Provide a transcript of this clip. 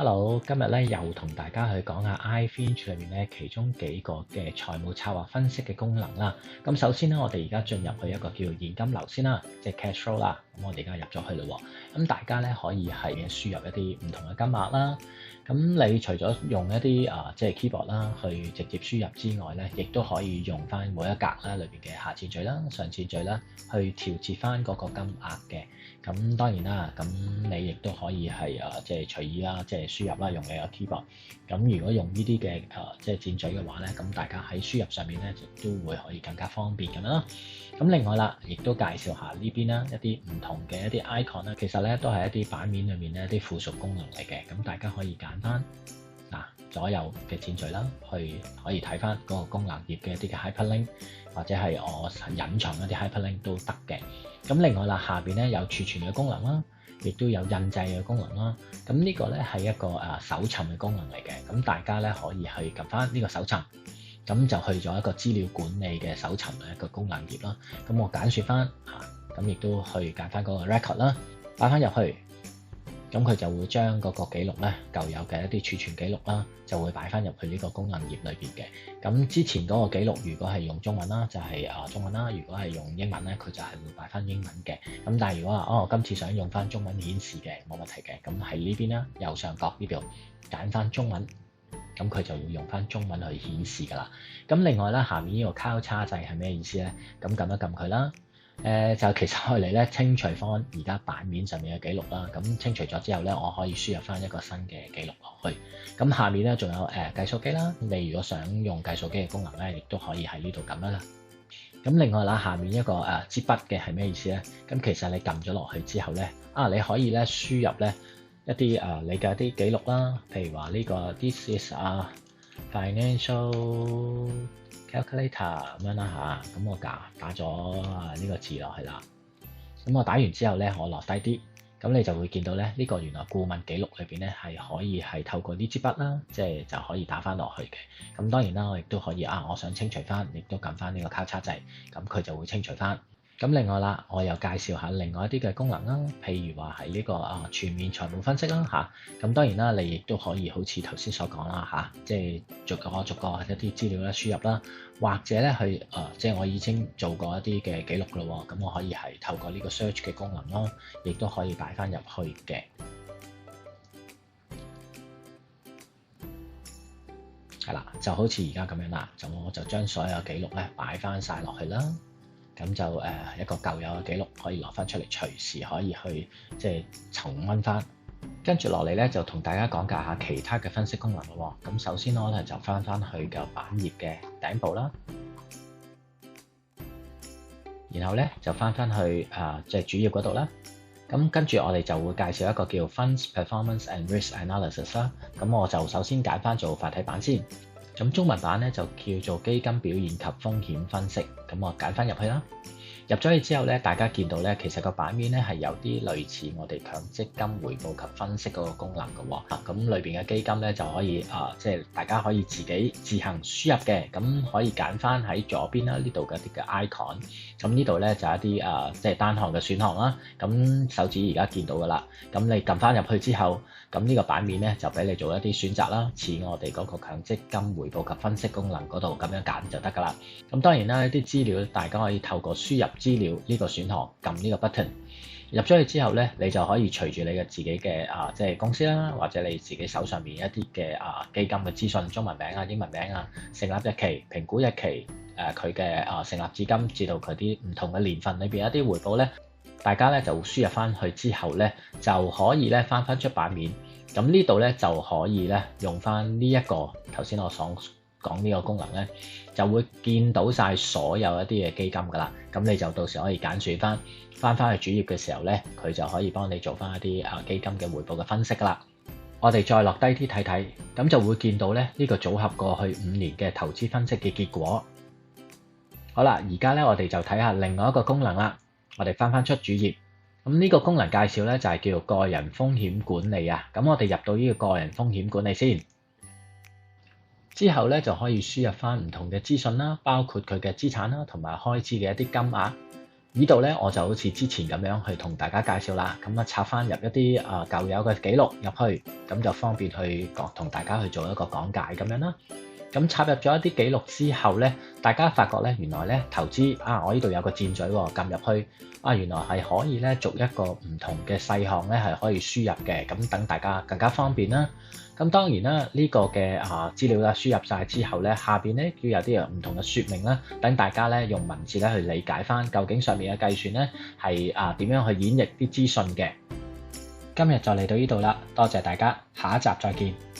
Hello，今日咧又同大家去講下 iFinch 裏面咧其中幾個嘅財務策劃分析嘅功能啦。咁首先咧，我哋而家進入去一個叫現金流先啦，即係 cash flow 啦。咁我哋而家入咗去咯。咁大家咧可以係輸入一啲唔同嘅金額啦。咁你除咗用一啲即係 keyboard 啦去直接輸入之外咧，亦都可以用翻每一格啦裏邊嘅下次序啦、上次序啦去調節翻嗰個金額嘅。咁當然啦，咁你亦都可以係即係隨意啦，即係輸入啦，用你個 keyboard。咁如果用呢啲嘅即係箭嘴嘅話咧，咁大家喺輸入上面咧就都會可以更加方便咁樣啦。咁另外啦，亦都介紹下呢邊啦，一啲唔同嘅一啲 icon 啦，其實咧都係一啲版面裏面咧一啲附屬功能嚟嘅。咁大家可以揀翻左右嘅箭嘴啦，可以睇翻嗰個功能頁嘅一啲嘅 hyperlink， 或者係我隱藏一啲 hyperlink 都得嘅。咁另外啦，下邊咧有儲存嘅功能啦，亦都有印製嘅功能啦。咁呢個咧係一個搜尋嘅功能嚟嘅。咁大家咧可以去撳翻呢個搜尋，咁就去咗一個資料管理嘅搜尋嘅一個功能頁啦。咁我揀選翻咁亦都去揀翻嗰個 record 啦，擺翻入去。咁佢就會將嗰個記錄咧，舊有嘅一啲儲存記錄啦，就會擺翻入去呢個功能頁裏邊嘅。咁之前嗰個記錄如果係用中文啦，就係中文啦；如果係用英文咧，佢就係會擺翻英文嘅。咁但係如果話今次想用翻中文顯示嘅，冇問題嘅。咁喺呢邊啦，右上角呢度揀翻中文，咁佢就會用翻中文去顯示噶啦。咁另外啦，下面呢個交叉掣係咩意思咧？咁撳一撳佢啦。就其實開嚟咧清除翻而家版面上面嘅記錄啦，咁清除咗之後咧，我可以輸入翻一個新嘅記錄落去。咁下面咧仲有計數機啦，你如果想用計數機嘅功能咧，亦都可以喺呢度撳啦。咁另外啦，下面一個支筆嘅係咩意思咧？咁其實你撳咗落去之後咧，你可以咧輸入咧一啲你嘅一啲記錄啦，譬如話呢個 This is financial calculator 咁樣啦嚇，咁我打咗呢個字落去啦。咁我打完之後咧，我落低啲，咁你就會見到咧呢個原來顧問記錄裏邊咧係可以係透過呢支筆啦，即係就可以打翻落去嘅。咁當然啦，我亦都可以我想清除翻，亦都撳翻呢個交叉掣，咁佢就會清除翻。咁另外啦，我又介紹下另外一啲嘅功能啦，譬如話係呢個全面財務分析啦嚇。咁當然啦，你亦都可以好似頭先所講啦嚇，即係逐個一啲資料咧輸入啦，或者咧去即係我已經做過一啲嘅記錄咯喎，咁我可以係透過呢個 search 嘅功能咯，亦都可以擺翻入去嘅。係啦，就好似而家咁樣啦，我就將所有記錄咧擺翻晒落去啦。咁就一個舊有嘅記錄可以攞翻出嚟，隨時可以去即係重溫翻。跟住落嚟咧，就同大家講解下其他嘅分析功能咯。咁首先我咧就翻去個版頁嘅頂部啦，然後咧就翻去即係主頁嗰度啦。咁跟住我哋就會介紹一個叫 Funds Performance and Risk Analysis 啦。咁我就首先揀翻做繁體版先。咁中文版咧就叫做基金表現及風險分析，咁我揀翻入去啦。入咗去之後咧，大家見到咧，其實個版面咧係有啲類似我哋強積金回報及分析嗰個功能嘅喎。咁裏邊嘅基金咧就可以即係大家可以自己自行輸入嘅，咁可以揀翻喺左邊啦，呢度嘅一啲嘅 icon。咁呢度咧就一啲即係單項嘅選項啦。咁手指而家見到噶啦，咁你撳翻入去之後，咁呢個版面咧就俾你做一啲選擇啦，似我哋嗰個強積金回報及分析功能嗰度咁樣揀就得噶啦。咁當然啦，一啲資料大家可以透過輸入資料呢個選項撳呢個 button， 入咗去之後咧，你就可以隨住你嘅自己嘅即係公司啦，或者你自己手上面一啲嘅基金嘅資訊，中文名英文名成立日期、評估日期，佢嘅成立至今至到佢啲唔同嘅年份裏邊一啲回報咧，大家咧就輸入翻去之後咧，就可以咧翻出版面。咁呢度咧就可以咧用翻呢一個頭先我所講呢個功能咧，就會見到晒所有一啲嘅基金噶啦。咁你就到時可以揀選翻去主頁嘅時候咧，佢就可以幫你做翻一啲基金嘅回報嘅分析噶啦。我哋再落低啲睇睇，咁就會見到咧呢個組合過去5年嘅投資分析嘅結果。好啦，而家咧我哋就睇下另外一個功能啦。我哋翻出主頁，咁呢個功能介紹咧就係叫做個人風險管理啊。咁我哋入到呢個個人風險管理先，之後咧就可以輸入翻唔同嘅資訊啦，包括佢嘅資產啦同埋開支嘅一啲金額。呢度咧我就好似之前咁樣去同大家介紹啦，咁插翻入一啲舊有嘅記錄入去，咁就方便去同大家去做一個講解咁樣啦。咁插入咗一啲記錄之後咧，大家發覺咧原來咧投資我呢度有個箭嘴喎，撳入去原來係可以咧逐一個唔同嘅細項咧係可以輸入嘅，咁等大家更加方便啦。咁當然啦，呢個嘅資料啦輸入晒之後咧，下邊咧要有啲唔同嘅説明啦，等大家咧用文字咧去理解翻究竟上面嘅計算咧係點樣去演繹啲資訊嘅。今日就嚟到呢度啦，多謝大家，下一集再見。